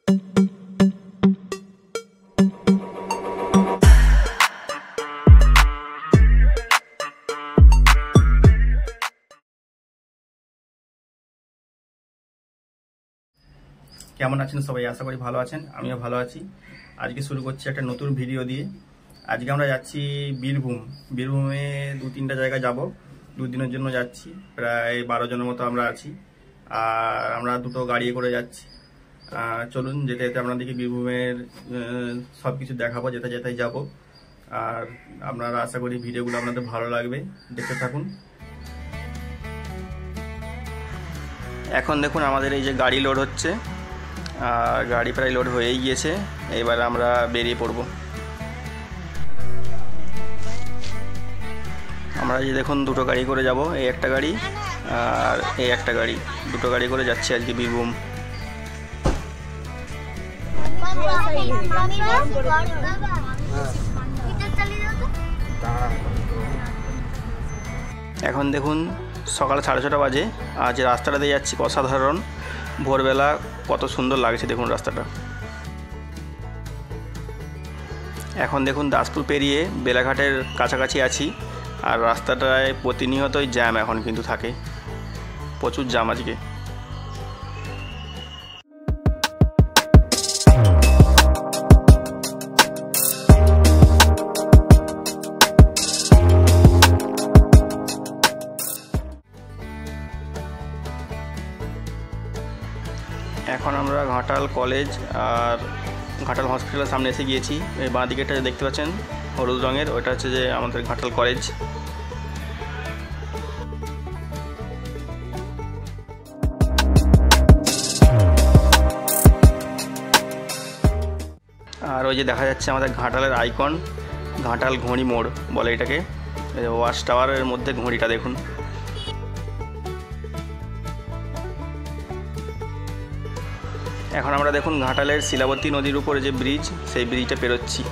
কেমন আছেন সবাই? আশা করি ভালো আছেন, আমিও ভালো আছি। আজকে শুরু করছি একটা নতুন ভিডিও দিয়ে। আজকে আমরা যাচ্ছি বীরভূমে 2-3টা জায়গা যাব। 2 দিনের জন্য যাচ্ছি, প্রায় 12 জনের মতো আমরা আছি। আর আমরা 2টো গাড়ি করে যাচ্ছি। চলুন যেতে যেতে আপনাদেরকে বীরভূমের সব কিছু দেখাবো, যেতে যেতে যাব। আর আপনারা আশা করি ভিডিওগুলো আপনাদের ভালো লাগবে, দেখতে থাকুন। এখন দেখুন আমাদের এই যে গাড়ি লোড হচ্ছে, আর গাড়ি প্রায় লোড হয়েই গিয়েছে। এবার আমরা বেরিয়ে পড়ব। আমরা যে দেখুন 2টো গাড়ি করে যাব, এই একটা গাড়ি আর এই একটা গাড়ি, 2টো গাড়ি করে যাচ্ছি আজকে বীরভূম। এখন দেখুন সকাল 6:30 বাজে। আজ রাস্তাটা দিয়ে যাচ্ছি অসাধারণ, ভোরবেলা কত সুন্দর লাগছে দেখুন রাস্তাটা। এখন দেখুন দাসপুর পেরিয়ে বেলাঘাটের কাছাকাছি আছি। আর রাস্তাটায় প্রতিনিয়তই জ্যাম এখন কিন্তু থাকে, প্রচুর জ্যাম আজকে। এখন আমরা ঘাটাল কলেজ আর ঘাটাল হসপিটালের সামনে এসে গিয়েছি। এই বাঁ দিকেটা দেখতে পাচ্ছেন হলুদ রঙের, ওটা হচ্ছে যে আমাদের ঘাটাল কলেজ। আর ওই যে দেখা যাচ্ছে আমাদের ঘাটালের আইকন, ঘাটাল ঘড়ি মোড় বলে এটাকে। ওয়াচ টাওয়ারের মধ্যে ঘড়িটা দেখুন। এখন আমরা দেখুন ঘাটালের শিলাবতী নদীর উপরে যে ব্রিজ, সেই ব্রিজটা পেরোচ্ছি।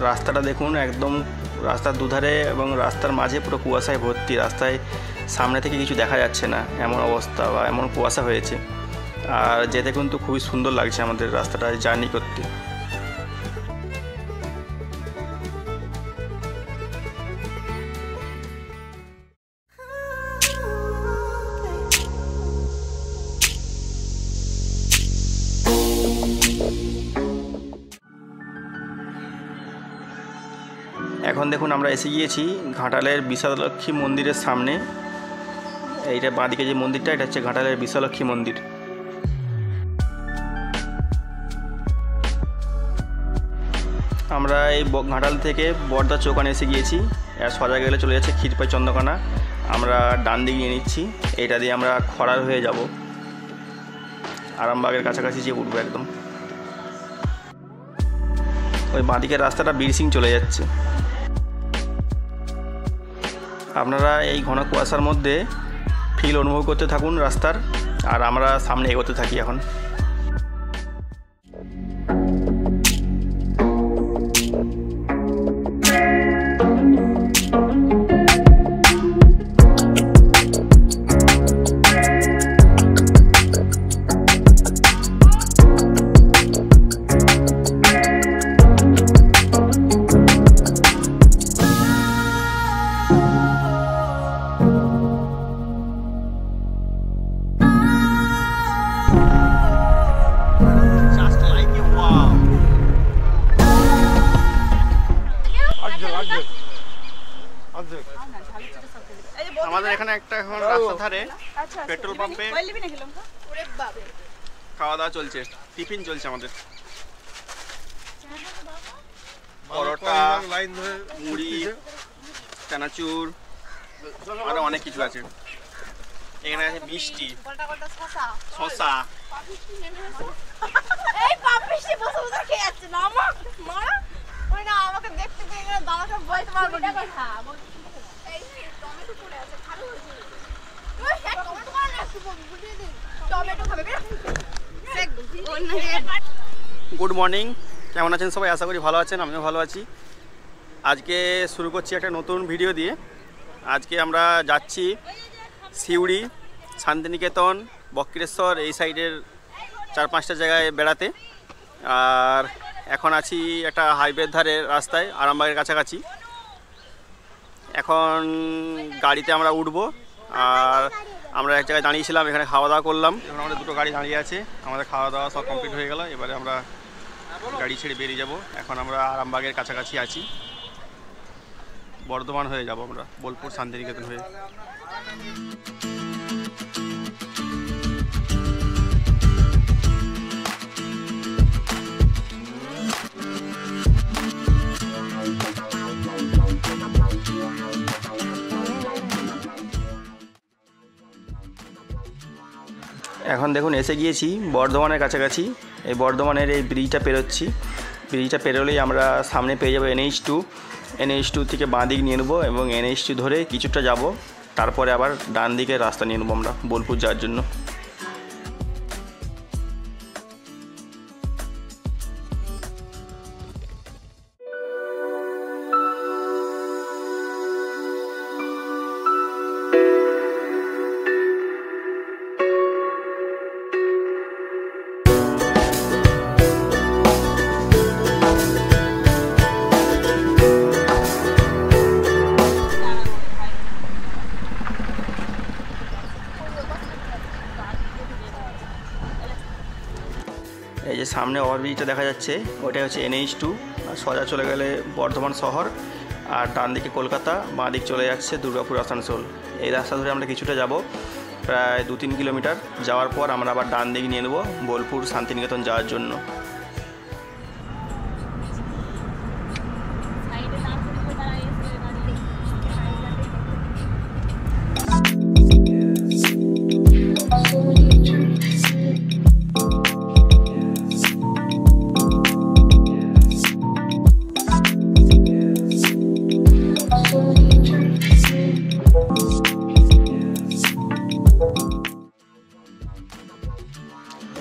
রাস্তাটা দেখুন একদম, রাস্তার দুধারে এবং রাস্তার মাঝে পুরো কুয়াশায় ভর্তি। রাস্তায় সামনে থেকে কিছু দেখা যাচ্ছে না, এমন অবস্থা বা এমন কুয়াশা হয়েছে। আর যেতে কিন্তু খুবই সুন্দর লাগছে আমাদের রাস্তাটায় জার্নি করতে। এখন দেখুন আমরা এসে গিয়েছি ঘাটালের বিশালক্ষী মন্দিরের সামনে। এইটা বাঁদিকে যে মন্দিরটা, এটা হচ্ছে ঘাটালের বিশালক্ষী মন্দির। আমরা এই ঘাটাল থেকে বর্দা চৌকানে এসে গিয়েছি। আর সোজা গেলে চলে যাচ্ছে ক্ষীরপাই চন্দ্রকোনা। আমরা ডান দিকে নিয়ে নিচ্ছি, এইটা দিয়ে আমরা খরার হয়ে যাব, আরামবাগের কাছাকাছি যে উঠবো একদম। ওই বাঁদিকের রাস্তাটা বীরসিং চলে যাচ্ছে। আপনারা এই ঘন কুয়াশার মধ্যে ফিল অনুভব করতে থাকুন রাস্তার, আর আমরা সামনে এগোতে থাকি এখন। আমাদের এখানে একটা এখন রাস্তা ধারে পেট্রোল পাম্পে খাওয়া দাওয়া চলছে, টিফিন চলছে আমাদের। পরোটা, মুড়ি, চানাচুর, আরো অনেক কিছু আছে। এখানে আছে মিষ্টি, শসা। গুড মর্নিং, কেমন আছেন সবাই? আশা করি ভালো আছেন, আমিও ভালো আছি। আজকে শুরু করছি একটা নতুন ভিডিও দিয়ে। আজকে আমরা যাচ্ছি সিউড়ি, শান্তিনিকেতন, বক্রেশ্বর, এই সাইডের 4-5টা জায়গায় বেড়াতে। আর এখন আছি একটা হাইওয়ের ধারে রাস্তায়, আরামবাগের কাছাকাছি। এখন গাড়িতে আমরা উঠবো, আর আমরা এক জায়গায় দাঁড়িয়েছিলাম, এখানে খাওয়া দাওয়া করলাম। এখন আমাদের দুটো গাড়ি দাঁড়িয়ে আছে, আমাদের খাওয়া দাওয়া সব কমপ্লিট হয়ে গেল। এবারে আমরা গাড়ি ছেড়ে বেরিয়ে যাব। এখন আমরা আরামবাগের কাছাকাছি আছি, বর্ধমান হয়ে যাব আমরা, বোলপুর শান্তিনিকেতন হয়ে। এখন দেখুন এসে গিয়েছি বর্ধমানের কাছাকাছি। এই বর্ধমানের এই ব্রিজটা পেরোচ্ছি। ব্রিজটা পেরোলেই আমরা সামনে পেয়ে যাবো NH2। NH2 থেকে বাঁ দিক নিয়ে নেবো এবং NH2 ধরে কিছুটা যাব, তারপরে আবার ডান দিকে রাস্তা নিয়ে নেবো আমরা বোলপুর যাওয়ার জন্য। এই যে সামনে ওভারব্রিজটা দেখা যাচ্ছে, ওটাই হচ্ছে NH2। আর সোজা চলে গেলে বর্ধমান শহর, আর ডান দিকে কলকাতা, বাঁ দিক চলে যাচ্ছে দুর্গাপুর, আসানসোল। এই রাস্তা ধরে আমরা কিছুটা যাব, প্রায় 2-3 কিলোমিটার। যাওয়ার পর আমরা আবার ডান দিক নিয়ে নেব বোলপুর শান্তিনিকেতন যাওয়ার জন্য।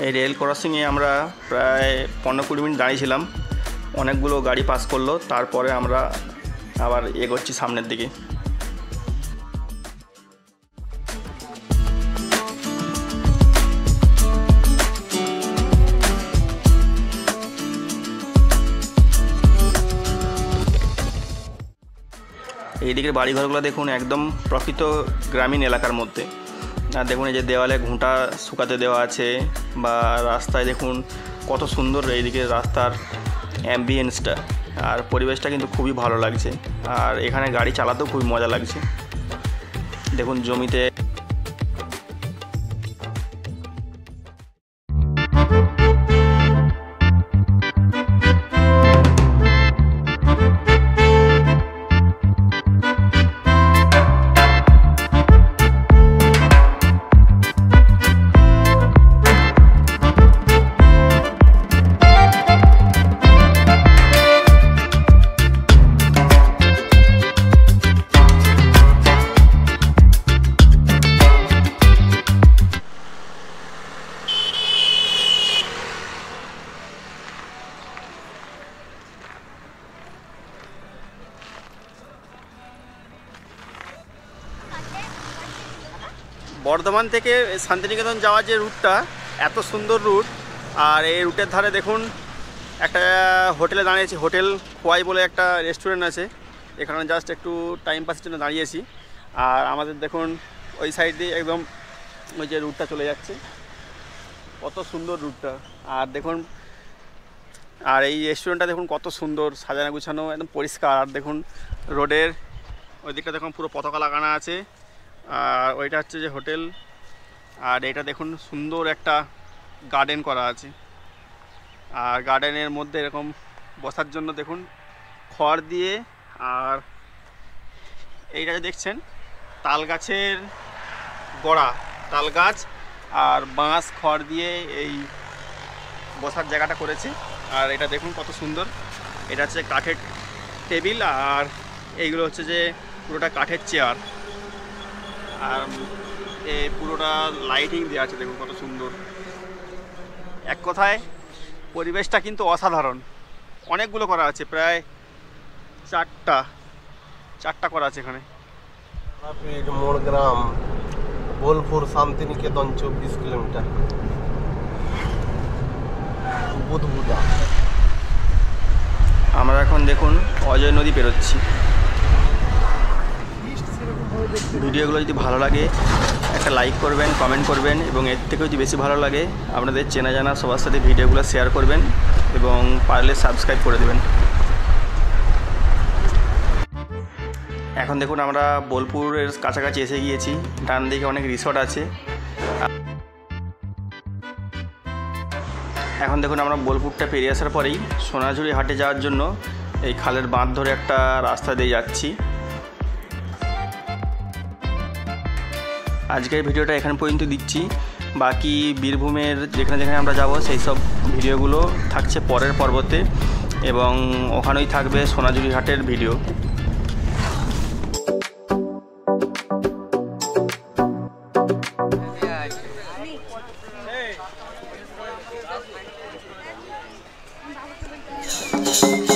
এই রেল ক্রসিংয়ে আমরা প্রায় 15-20 মিনিট দাঁড়িয়েছিলাম। অনেকগুলো গাড়ি পাস করলো, তারপরে আমরা আবার এগোচ্ছি সামনের দিকে। এই দিকের বাড়িঘরগুলো দেখুন, একদম প্রকৃত গ্রামীণ এলাকার মধ্যে। আর দেখুন এই যে দেওয়ালে ঘুঁটা শুকাতে দেওয়া আছে, বা রাস্তায় দেখুন কত সুন্দর এইদিকে রাস্তার অ্যাম্বিয়েন্সটা, আর পরিবেশটা কিন্তু খুবই ভালো লাগছে। আর এখানে গাড়ি চালাতেও খুবই মজা লাগছে। দেখুন জমিতে বর্ধমান থেকে শান্তিনিকেতন যাওয়ার যে রুটটা, এত সুন্দর রুট। আর এই রুটের ধারে দেখুন একটা হোটেলে দাঁড়িয়েছি, হোটেল খোয়াই বলে একটা রেস্টুরেন্ট আছে। এখানে জাস্ট একটু টাইম পাসের জন্য দাঁড়িয়েছি। আর আমাদের দেখুন ওই সাইড দিয়ে একদম ওই যে রুটটা চলে যাচ্ছে, কত সুন্দর রুটটা। আর দেখুন, আর এই রেস্টুরেন্টটা দেখুন কত সুন্দর সাজানো গুছানো, একদম পরিষ্কার। আর দেখুন রোডের ওই দিকটা দেখুন পুরো পতাকা লাগানো আছে। আর ওইটা হচ্ছে যে হোটেল। আর এটা দেখুন সুন্দর একটা গার্ডেন করা আছে। আর গার্ডেনের মধ্যে এরকম বসার জন্য দেখুন খড় দিয়ে, আর এইটা যে দেখছেন তাল গাছের গোড়া, তাল গাছ আর বাঁশ খড় দিয়ে এই বসার জায়গাটা করেছে। আর এটা দেখুন কত সুন্দর, এটা হচ্ছে কাঠের টেবিল, আর এইগুলো হচ্ছে যে পুরোটা কাঠের চেয়ার, আর এই পুরোটা লাইটিং দেওয়া আছে, দেখুন কত সুন্দর। এক কথায় পরিবেশটা কিন্তু অসাধারণ। অনেকগুলো করা আছে, প্রায় চারটা করা আছে এখানে। মোড় গ্রাম, বোলপুর, শান্তিনিকেতন 24 কিলোমিটার। বুধবুদা। আমরা এখন দেখুন অজয় নদী পেরোচ্ছি। ভিডিওগুলো যদি ভালো লাগে একটা লাইক করবেন, কমেন্ট করবেন, এবং এর থেকেও যদি বেশি ভালো লাগে আপনাদের চেনা জানা সবার সাথে ভিডিওগুলো শেয়ার করবেন এবং পারলে সাবস্ক্রাইব করে দেবেন। এখন দেখুন আমরা বোলপুরের কাছাকাছি এসে গিয়েছি। ডান দিকে অনেক রিসর্ট আছে। এখন দেখুন আমরা বোলপুরটা পেরিয়ে আসার পরেই সোনাঝুরি হাটে যাওয়ার জন্য এই খালের বাঁধ ধরে একটা রাস্তা দিয়ে যাচ্ছি। আজকের ভিডিওটা এখান পর্যন্ত দিচ্ছি। বাকি বীরভূমের যেখানে যেখানে আমরা যাব সেই সব ভিডিওগুলো থাকছে পরের পর্বতে, এবং ওখানেই থাকবে সোনাঝুরি হাটের ভিডিও। Hey.